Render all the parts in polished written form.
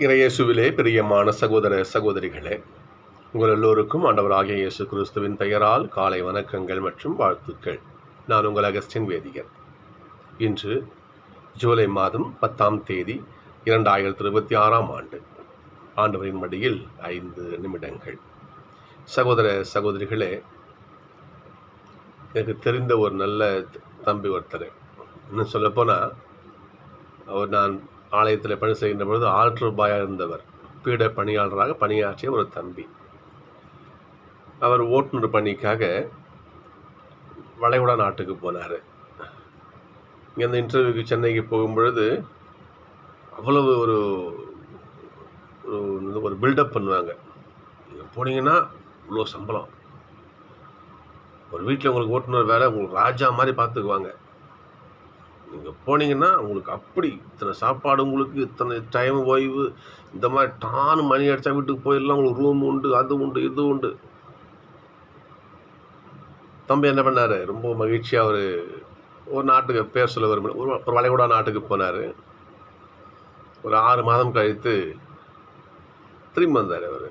இறையேசுவிலே பிரியமான சகோதர சகோதரிகளே, உங்கள் எல்லோருக்கும் ஆண்டவராகிய இயேசு கிறிஸ்துவின் பெயரால் காலை வணக்கங்கள் மற்றும் வாழ்த்துக்கள். நான் உங்கள் அகஸ்டின் வேதியர். இன்று ஜூலை மாதம் 10ஆம் தேதி 2026ஆம் ஆண்டு. ஆண்டவரின் மடியில் 5 நிமிடங்கள். சகோதர சகோதரிகளே, எனக்கு தெரிந்த ஒரு நல்ல தம்பி ஒருத்தர், இன்னும் சொல்லப்போனால் அவர் நான் ஆலயத்தில் பணி செய்கின்ற பொழுது ஆல்டர் பாயாக இருந்தவர், பீட பணியாளராக பணியாற்றிய ஒரு தம்பி. அவர் ஓட்டுநர் பணிக்காக வளைகுடா நாட்டுக்கு போனார். இங்கேருந்து இன்டர்வியூக்கு சென்னைக்கு போகும்பொழுது அவ்வளவு ஒரு ஒரு பில்டப் பண்ணுவாங்க. நீங்கள் போனீங்கன்னா இவ்வளோ சம்பளம், ஒரு வீட்டில் உங்களுக்கு ஓட்டுநர் வேலை, உங்களுக்கு ராஜா மாதிரி பார்த்துக்குவாங்க. நீங்கள் போனீங்கன்னா உங்களுக்கு அப்படி இத்தனை சாப்பாடு, உங்களுக்கு இத்தனை டைம் ஓய்வு, இந்த மாதிரி டானு மணி அடித்தா வீட்டுக்கு போயிடலாம், உங்களுக்கு ரூம் உண்டு, அது உண்டு, இது உண்டு. தம்பி என்ன பண்ணார், ரொம்ப மகிழ்ச்சியாக ஒரு நாட்டுக்கு பேர் சொல்ல வரும் ஒரு வளைகுடா நாட்டுக்கு போனார். ஒரு 6 மாதம் கழித்து திரும்பி வந்தார். அவர்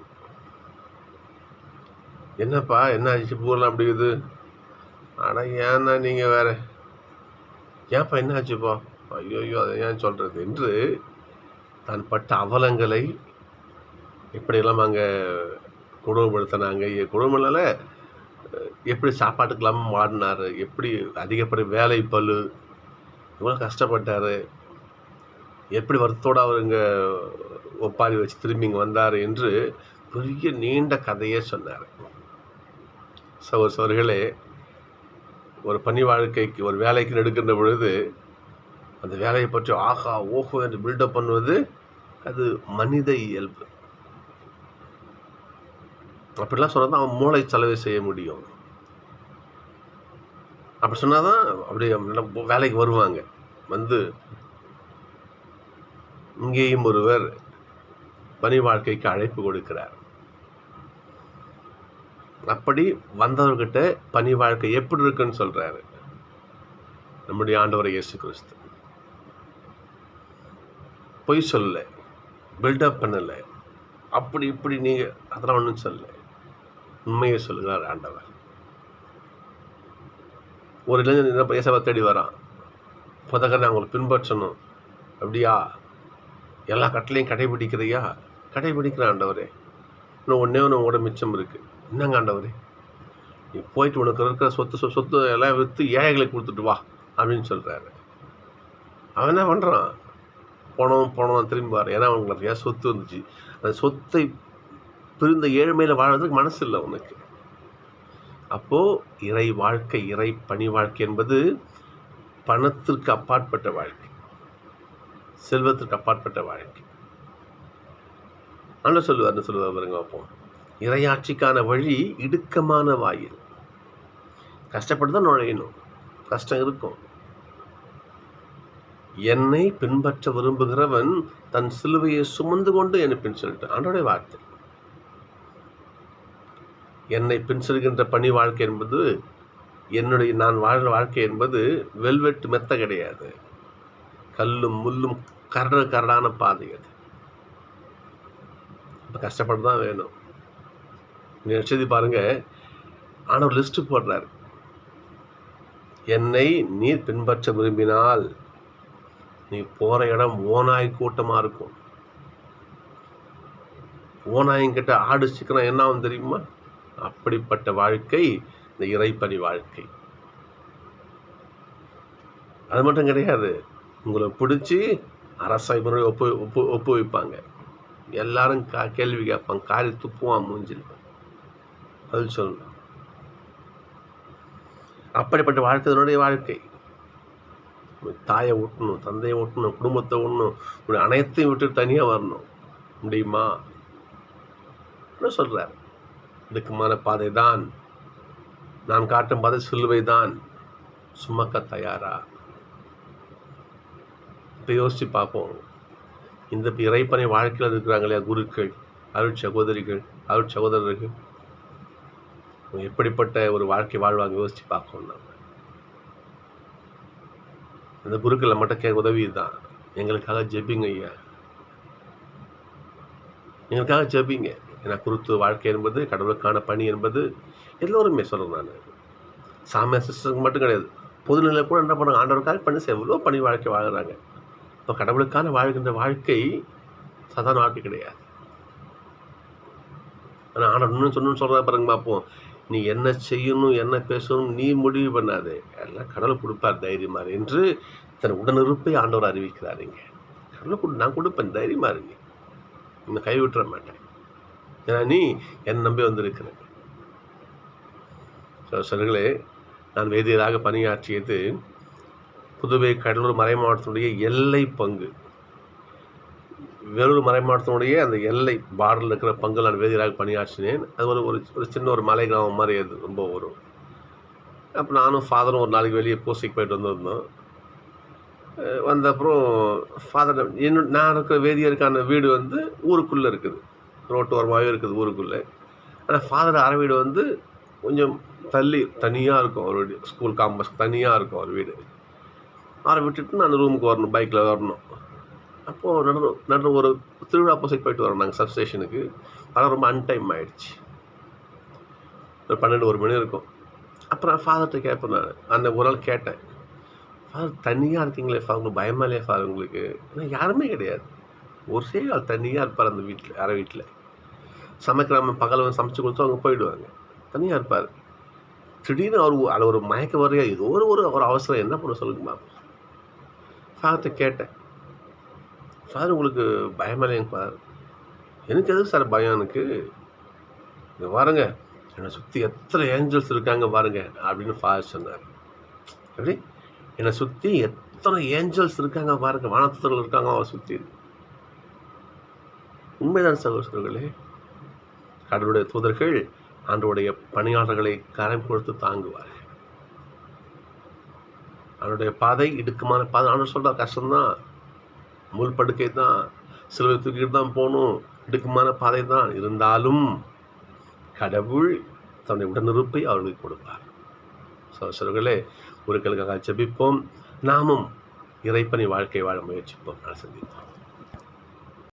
என்னப்பா என்ன ஆச்சு, பூரெலாம் அப்படி இருக்குது? ஆனால் ஏன்னா நீங்கள் வேறு, ஏன்ப்பா என்ன ஆச்சுப்பா? ஐயோ அதை ஏன் சொல்கிறது என்று தான் பட்ட அவலங்களை எப்படியெல்லாம் அங்கே கொடுமைப்படுத்தினாங்க, குடும்பம்னால எப்படி சாப்பாட்டுக்கு இல்லாமல் வாடினார், எப்படி அதிகப்படி வேலை பளு, இவ்வளோ கஷ்டப்பட்டார், எப்படி வருத்தோடு அவர் இங்கே ஒப்பாரி வச்சு திரும்பி இங்கே வந்தார் என்று பெரிய நீண்ட கதையே சொன்னார். சகோதரர்களே, ஒரு பணி வாழ்க்கைக்கு ஒரு வேலைக்கு எடுக்கின்ற பொழுது அந்த வேலையை பற்றி ஆகா ஓஹோ என்று பில்டப் பண்ணுவது அது மனித இயல்பு. அப்படிலாம் சொன்னால் தான் அவன் மூளை செலவு செய்ய முடியும். அப்படி சொன்னால் தான் அப்படியே வேலைக்கு வருவாங்க. வந்து இங்கேயும் ஒருவர் பணி வாழ்க்கைக்கு அழைப்பு கொடுக்கிறார். அப்படி வந்தவர்கிட்ட பணி வாழ்க்கை எப்படி இருக்குன்னு சொல்றாரு நம்முடைய ஆண்டவர் இயேசு கிறிஸ்து. பொய் சொல்லல, பில்டப் பண்ணல, அப்படி இப்படி நீங்க அதெல்லாம் ஒன்றும் சொல்லல, உண்மையை சொல்லுகிறார் ஆண்டவர். ஒரு இளைஞர் இயேசுவை தேடி வரான். புதக நான் உங்களை பின்பற்றணும், அப்படியா? எல்லா கட்டளையும் கடைபிடிக்கிறியா? கடைபிடிக்கிற ஆண்டவரே, இன்னும் ஒன்றே ஒன்று உங்களோட மிச்சம் இருக்கு. என்னங்க ஆண்டவரே? நீ போயிட்டு உனக்கு இருக்கிற சொத்து எல்லாம் விற்று ஏழைகளுக்கு கொடுத்துட்டு வா அப்படின்னு சொல்கிறாரு. அவன் என்ன பண்ணுறான், போனோம் திரும்பி வர. ஏன்னா அவங்களுக்கு நிறையா சொத்து இருந்துச்சு. அந்த சொத்தை பிரிந்த ஏழ்மையில் வாழ்வதற்கு மனசு இல்லை உனக்கு. அப்போது இறை வாழ்க்கை, இறை பணி வாழ்க்கை என்பது பணத்திற்கு அப்பாற்பட்ட வாழ்க்கை, செல்வத்திற்கு அப்பாற்பட்ட வாழ்க்கை. நல்லா சொல்லுவார் பாருங்க. அப்போ இறையாட்சிக்கான வழி இடுக்கமான வாயில், கஷ்டப்பட்டு தான் நுழையணும், கஷ்டம் இருக்கும். என்னை பின்பற்ற விரும்புகிறவன் தன் சிலுவையை சுமந்து கொண்டு என்னை பின் சொல்லிட்டு ஆண்டோடைய வார்த்தை. என்னை பின் செல்கின்ற பணி வாழ்க்கை என்பது, நான் வாழ்கிற வாழ்க்கை என்பது வெல்வெட்டு மெத்த கிடையாது, கல்லும் முள்ளும் கரடான பாதை. அது இப்போ கஷ்டப்பட்டு தான் வேணும். நினைச்சது பாருங்க, ஆனால் லிஸ்ட் போடுறாரு. என்னை நீ பின்பற்ற விரும்பினால் நீ போற இடம் ஓநாய் கூட்டமா இருக்கும். ஓநாயங்கிட்ட ஆடு சிக்கனம் என்ன ஆகும் தெரியுமா? அப்படிப்பட்ட வாழ்க்கை இந்த இறைப்பணி வாழ்க்கை. அது மட்டும் கிடையாது, உங்களை பிடிச்சி அரசாய் முறை ஒப்பு வைப்பாங்க. எல்லாரும் கேள்வி கேட்பாங்க, காரி துப்புவான் மூஞ்சில், பதில் சொல்லணும். அப்படிப்பட்ட வாழ்க்கையினுடைய வாழ்க்கை. தாயை ஓட்டணும், தந்தையை ஓட்டணும், குடும்பத்தை ஓட்டணும், அனைத்தையும் விட்டு தனியாக வரணும். முடியுமா? சொல்றார். இடுக்கமான பாதை தான், நான் காட்டும் பாதை சிலுவை தான், சுமக்க தயாரா? இப்போ யோசிச்சு பார்ப்போம். இந்த இறைப்பணி வாழ்க்கையில் இருக்கிறாங்களே குருக்கள், அருட் சகோதரிகள், அருட் சகோதரர்கள், எப்படிப்பட்ட ஒரு வாழ்க்கை வாழ்வாங்க யோசிச்சு பார்க்கணும். நம்ம அந்த குருக்களை மட்டும் உதவி தான், எங்களுக்காக ஜெபிங்க ஐயா, எங்களுக்காக ஜெபிங்க. ஏன்னா குருத்துவ வாழ்க்கை என்பது, கடவுளுக்கான பணி என்பது எல்லோருமே சொல்கிறேன் நான். சாமியார் சிஸ்டருக்கு மட்டும் கிடையாது. பொதுநிலை கூட என்ன பண்ணுறாங்க, ஆண்டவருக்காக பணி செய்ய எவ்வளோ பணி வாழ்க்கை வாழ்கிறாங்க. இப்போ கடவுளுக்கான வாழ்கின்ற வாழ்க்கை சாதாரண வாழ்க்கை கிடையாது. ஆனால் ஆண்டவர் இன்னும் சொன்னு சொல்கிறா பாருங்க பார்ப்போம். நீ என்ன செய்யணும், என்ன பேசணும் நீ முடிவு பண்ணாதே, எல்லாம் கடவுள் கொடுப்பார் தைரியமாக என்று தன் உடனிருப்பை ஆண்டவர் அறிவிக்கிறாருங்க. கடவுள் நான் கொடுப்பேன், தைரியமாக இருங்க, இன்னும் கைவிட்டுற மாட்டேன், ஏன்னா நீ என்னை நம்பி வந்திருக்கிற. சொல்களே, நான் வேதியராக பணியாற்றியது புதுவை கடலூர் மறை மாவட்டத்தினுடைய எல்லை பங்கு. வேலூர் மறை மாவட்டத்தினுடைய அந்த எல்லை பார்டரில் இருக்கிற பங்கு நான் வேதியராக பணியாற்றினேன். அது ஒரு சின்ன ஒரு மலை கிராமம் மாதிரி அது ரொம்ப வரும். அப்போ நானும் ஃபாதரும் ஒரு நாளைக்கு வெளியே பூசைக்கு போயிட்டு வந்திருந்தோம். வந்த அப்புறம் ஃபாதர் நான் இருக்கிற வேதியருக்கான வீடு வந்து ஊருக்குள்ளே இருக்குது, ரோட்டு ஓரமாகவே இருக்குது ஊருக்குள்ளே. ஆனால் ஃபாதர் அரை வீடு வந்து கொஞ்சம் தள்ளி தனியாக இருக்கும். ஒரு வீடு ஸ்கூல் காம்பஸ் தனியாக இருக்கும் ஒரு வீடு. அவரை விட்டுட்டு நான் ரூமுக்கு வரணும், பைக்கில் வரணும். அப்போது நடு ஒரு திருவிழா பூசைக்கு போயிட்டு வரோம் நாங்கள் சப்ஸ்டேஷனுக்கு. ஆனால் ரொம்ப அன்டைம் ஆகிடுச்சு, ஒரு 12-1 மணி இருக்கும். அப்புறம் ஃபாதர்கிட்ட கேட்பேன், நான் அந்த ஒரு நாள் கேட்டேன், ஃபாதர் தனியாக இருக்கீங்களே ஃபாதர், உங்களுக்கு பயமா இல்லையா ஃபாதர் உங்களுக்கு? ஏன்னா யாருமே கிடையாது, ஒரே ஆள் தனியாக இருப்பார் அந்த வீட்டில், அரை வீட்டில். சமைக்கிறாம பகல் வந்து சமைச்சு கொடுத்து அவங்க போயிடுவாங்க, தனியாக இருப்பார். திடீர்னு அதில் ஒரு மயக்க வரையா, ஏதோ ஒரு அவசரம், என்ன பண்ண சொல்லுங்கம்மா. ஃபாதர்கிட்ட கேட்டேன், ஃபாதர் உங்களுக்கு பயமா இல்லைங்க ஃபாதர்? எனக்கு எதுக்கு சார் பயம், எனக்கு இங்கே பாருங்க என்னை சுற்றி எத்தனை ஏஞ்சல்ஸ் இருக்காங்க பாருங்க அப்படின்னு ஃபாதர் சொன்னார். எப்படி? என்னை சுற்றி எத்தனை ஏஞ்சல்ஸ் இருக்காங்க பாருங்க, வானத்தூர்கள் இருக்காங்க அவரை சுற்றி. உண்மைதான் சகோதரர்களே, கடவுளுடைய தூதர்கள் ஆண்டவருடைய பணியாளர்களை கரம் கொடுத்து தாங்குவார்கள். அவனுடைய பாதை இடுக்கமான பாதை. ஆண்டவர் சொல்ற கஷ்டம்தான், முள் படுக்கை தான், சிலுவை தூக்கிட்டு தான் போகணும், இடுக்கமான பாதை தான். இருந்தாலும் கடவுள் தன்னுடைய உடனிருப்பை அவர்களுக்கு கொடுப்பார். சகோதரர்களே, ஒருக்களுக்காக ஜெபிப்போம், நாமும் இறைப்பணி வாழ்க்கை வாழ முயற்சிப்போம். நான் சந்திப்போம்.